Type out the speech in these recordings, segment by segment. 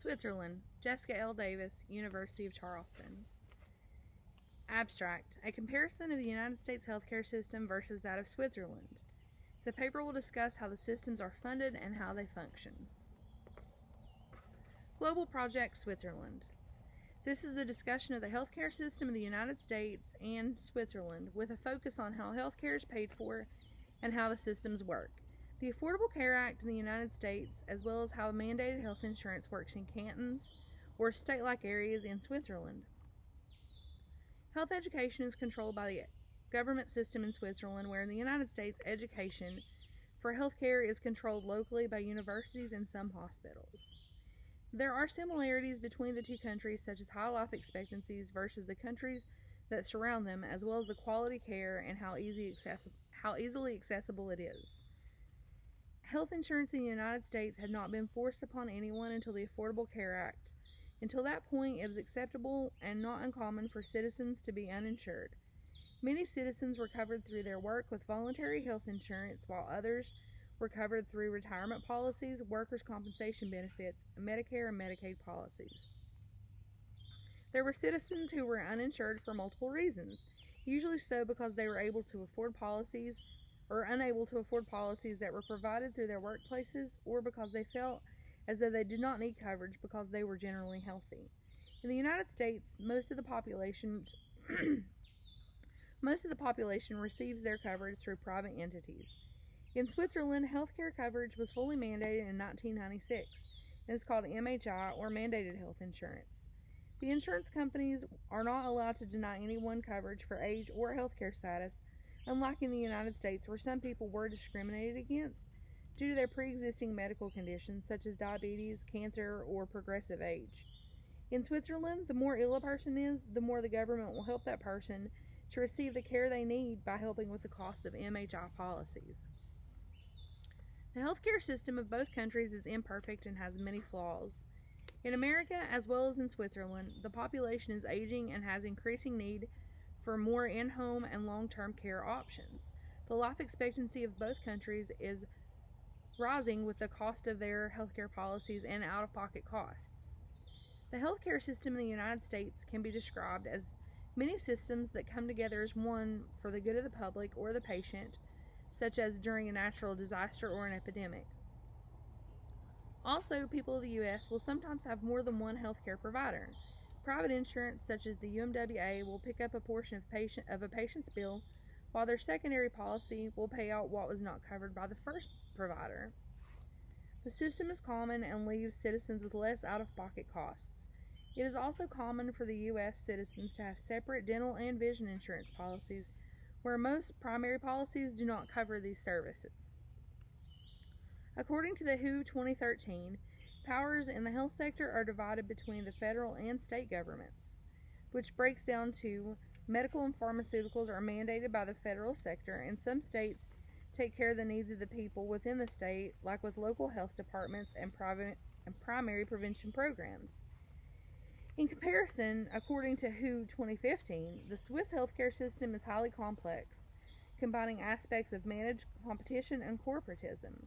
Switzerland, Jessica L. Davis, University of Charleston. Abstract: A comparison of the United States healthcare system versus that of Switzerland. The paper will discuss how the systems are funded and how they function. Global Project Switzerland. This is a discussion of the healthcare system of the United States and Switzerland with a focus on how healthcare is paid for and how the systems work. The Affordable Care Act in the United States, as well as how mandated health insurance works in cantons or state-like areas in Switzerland. Health education is controlled by the government system in Switzerland, where in the United States, education for healthcare is controlled locally by universities and some hospitals. There are similarities between the two countries, such as high life expectancies versus the countries that surround them, as well as the quality care and how easily accessible it is. Health insurance in the United States had not been forced upon anyone until the Affordable Care Act. Until that point, it was acceptable and not uncommon for citizens to be uninsured. Many citizens were covered through their work with voluntary health insurance, while others were covered through retirement policies, workers' compensation benefits, Medicare and Medicaid policies. There were citizens who were uninsured for multiple reasons, usually so because they were able to afford policies or unable to afford policies that were provided through their workplaces, or because they felt as though they did not need coverage because they were generally healthy. In the United States, most of the population receives their coverage through private entities. In Switzerland, healthcare coverage was fully mandated in 1996 and is called MHI, or mandated health insurance. The insurance companies are not allowed to deny anyone coverage for age or healthcare status, unlike in the United States, where some people were discriminated against due to their pre-existing medical conditions such as diabetes, cancer, or progressive age. In Switzerland, the more ill a person is, the more the government will help that person to receive the care they need by helping with the cost of MHI policies. The healthcare system of both countries is imperfect and has many flaws. In America, as well as in Switzerland, the population is aging and has increasing need for more in-home and long-term care options. The life expectancy of both countries is rising with the cost of their healthcare policies and out-of-pocket costs. The healthcare system in the United States can be described as many systems that come together as one for the good of the public or the patient, such as during a natural disaster or an epidemic. Also, people of the U.S. will sometimes have more than one healthcare provider. Private insurance, such as the UMWA, will pick up a portion of a patient's bill, while their secondary policy will pay out what was not covered by the first provider. The system is common and leaves citizens with less out-of-pocket costs. It is also common for the U.S. citizens to have separate dental and vision insurance policies, where most primary policies do not cover these services. According to the WHO 2013, powers in the health sector are divided between the federal and state governments, which breaks down to medical and pharmaceuticals are mandated by the federal sector, and some states take care of the needs of the people within the state, like with local health departments and primary prevention programs. In comparison, according to WHO 2015, the Swiss healthcare system is highly complex, combining aspects of managed competition and corporatism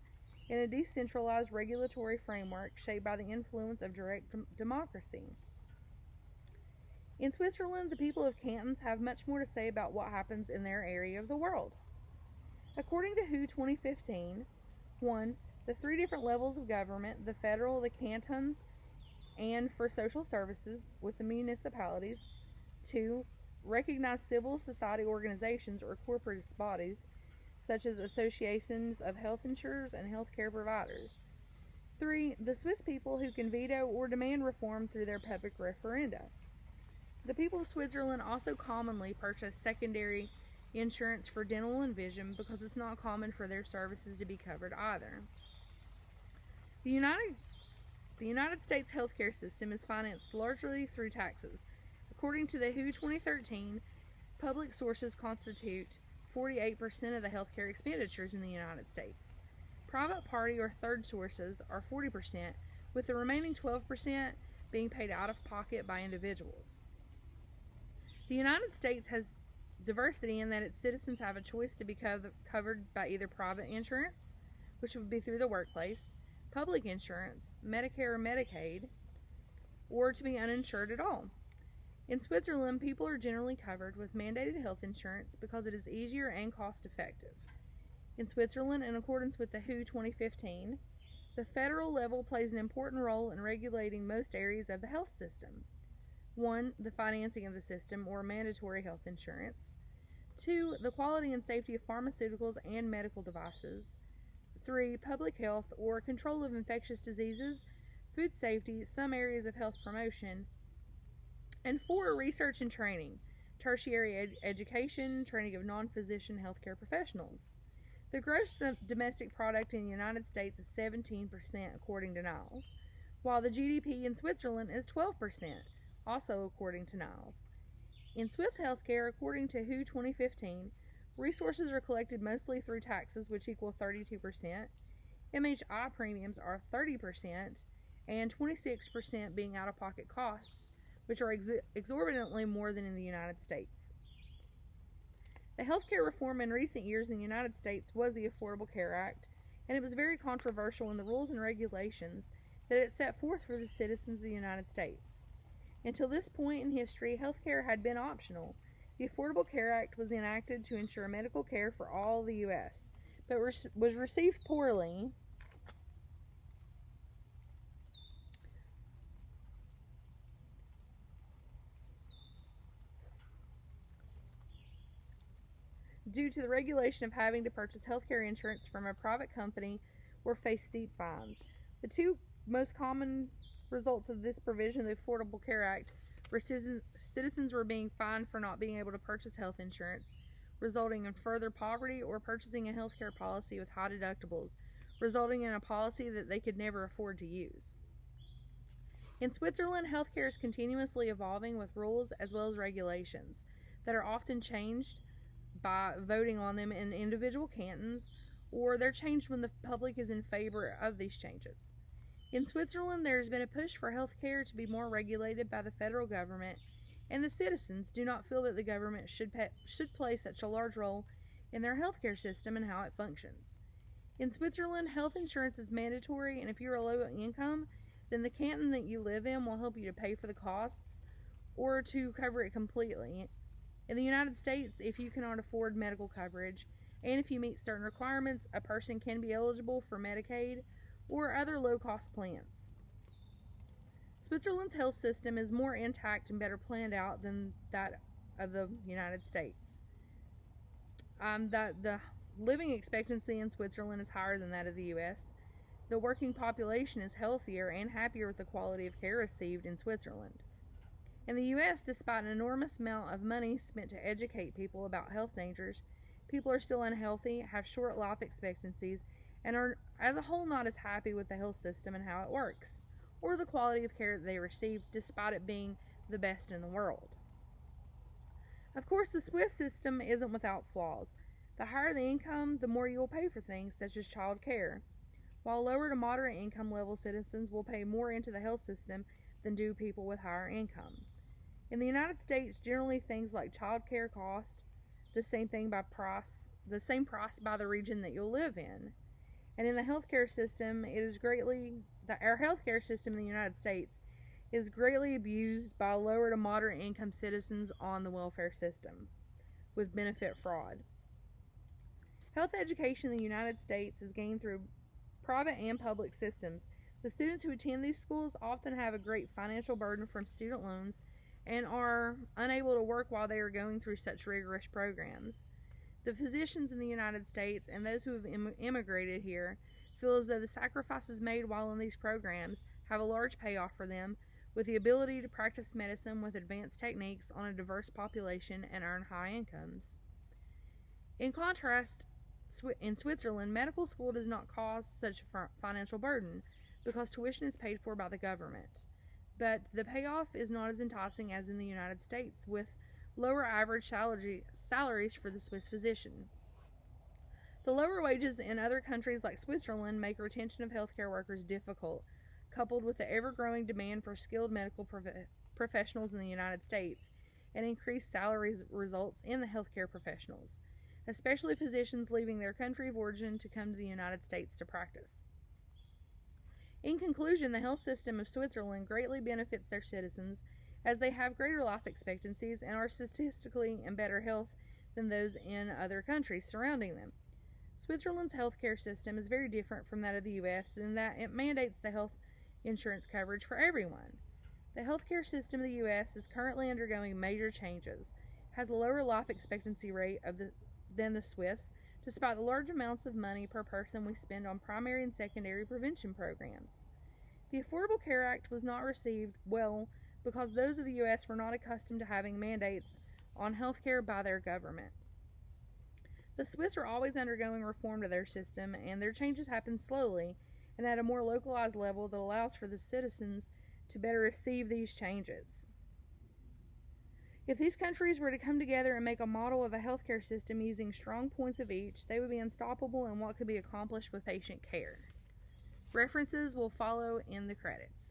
in a decentralized regulatory framework shaped by the influence of direct democracy. In Switzerland, the people of cantons have much more to say about what happens in their area of the world. According to WHO 2015, 1. The three different levels of government, the federal, the cantons, and for social services with the municipalities. 2. Recognized civil society organizations or corporate bodies, such as associations of health insurers and healthcare providers. 3. The Swiss people who can veto or demand reform through their public referenda. The people of Switzerland also commonly purchase secondary insurance for dental and vision because it's not common for their services to be covered either. The United States healthcare system is financed largely through taxes. According to the WHO 2013, public sources constitute 48% of the healthcare expenditures in the United States. Private party or third sources are 40%, with the remaining 12% being paid out of pocket by individuals. The United States has diversity in that its citizens have a choice to be covered by either private insurance, which would be through the workplace, public insurance, Medicare or Medicaid, or to be uninsured at all. In Switzerland, people are generally covered with mandated health insurance because it is easier and cost effective. In Switzerland, in accordance with the WHO 2015, the federal level plays an important role in regulating most areas of the health system. 1. The financing of the system, or mandatory health insurance. 2. The quality and safety of pharmaceuticals and medical devices. 3. Public health, or control of infectious diseases, food safety, some areas of health promotion. And 4. Research and training, tertiary education, training of non-physician healthcare professionals. The gross domestic product in the United States is 17%, according to Niles, while the GDP in Switzerland is 12%, also according to Niles. In Swiss healthcare, according to WHO 2015, resources are collected mostly through taxes, which equal 32%. MHI premiums are 30%, and 26% being out-of-pocket costs, which are exorbitantly more than in the United States. The healthcare reform in recent years in the United States was the Affordable Care Act, and it was very controversial in the rules and regulations that it set forth for the citizens of the United States. Until this point in history, healthcare had been optional. The Affordable Care Act was enacted to ensure medical care for all the U.S., but was received poorly due to the regulation of having to purchase healthcare insurance from a private company or face steep fines. The two most common results of this provision of the Affordable Care Act were citizens were being fined for not being able to purchase health insurance, resulting in further poverty, or purchasing a healthcare policy with high deductibles, resulting in a policy that they could never afford to use. In Switzerland, healthcare is continuously evolving with rules as well as regulations that are often changed by voting on them in individual cantons, or they're changed when the public is in favor of these changes. In Switzerland, there has been a push for healthcare to be more regulated by the federal government, and the citizens do not feel that the government should play such a large role in their healthcare system and how it functions. In Switzerland, health insurance is mandatory, and if you're a low income, then the canton that you live in will help you to pay for the costs or to cover it completely. In the United States, if you cannot afford medical coverage, and if you meet certain requirements, a person can be eligible for Medicaid or other low-cost plans. Switzerland's health system is more intact and better planned out than that of the United States. The living expectancy in Switzerland is higher than that of the U.S. The working population is healthier and happier with the quality of care received in Switzerland. In the U.S., despite an enormous amount of money spent to educate people about health dangers, people are still unhealthy, have short life expectancies, and are as a whole not as happy with the health system and how it works, or the quality of care that they receive, despite it being the best in the world. Of course, the Swiss system isn't without flaws. The higher the income, the more you will pay for things such as child care, while lower to moderate income level citizens will pay more into the health system than do people with higher income. In the United States, generally things like child care cost the same price by the region that you'll live in. And in the healthcare system, our healthcare system in the United States is greatly abused by lower to moderate income citizens on the welfare system with benefit fraud. Health education in the United States is gained through private and public systems. The students who attend these schools often have a great financial burden from student loans and are unable to work while they are going through such rigorous programs. The physicians in the United States and those who have immigrated here feel as though the sacrifices made while in these programs have a large payoff for them, with the ability to practice medicine with advanced techniques on a diverse population and earn high incomes. In contrast, in Switzerland, medical school does not cause such a financial burden because tuition is paid for by the government. But the payoff is not as enticing as in the United States, with lower average salaries for the Swiss physician. The lower wages in other countries like Switzerland make retention of healthcare workers difficult, coupled with the ever-growing demand for skilled medical professionals in the United States, and increased salaries results in the healthcare professionals, especially physicians leaving their country of origin to come to the United States to practice. In conclusion, the health system of Switzerland greatly benefits their citizens as they have greater life expectancies and are statistically in better health than those in other countries surrounding them. Switzerland's healthcare system is very different from that of the U.S. in that it mandates the health insurance coverage for everyone. The healthcare system of the U.S. is currently undergoing major changes, has a lower life expectancy rate than the Swiss, despite the large amounts of money per person we spend on primary and secondary prevention programs. The Affordable Care Act was not received well because those of the U.S. were not accustomed to having mandates on health care by their government. The Swiss are always undergoing reform to their system, and their changes happen slowly and at a more localized level that allows for the citizens to better receive these changes. If these countries were to come together and make a model of a healthcare system using strong points of each, they would be unstoppable in what could be accomplished with patient care. References will follow in the credits.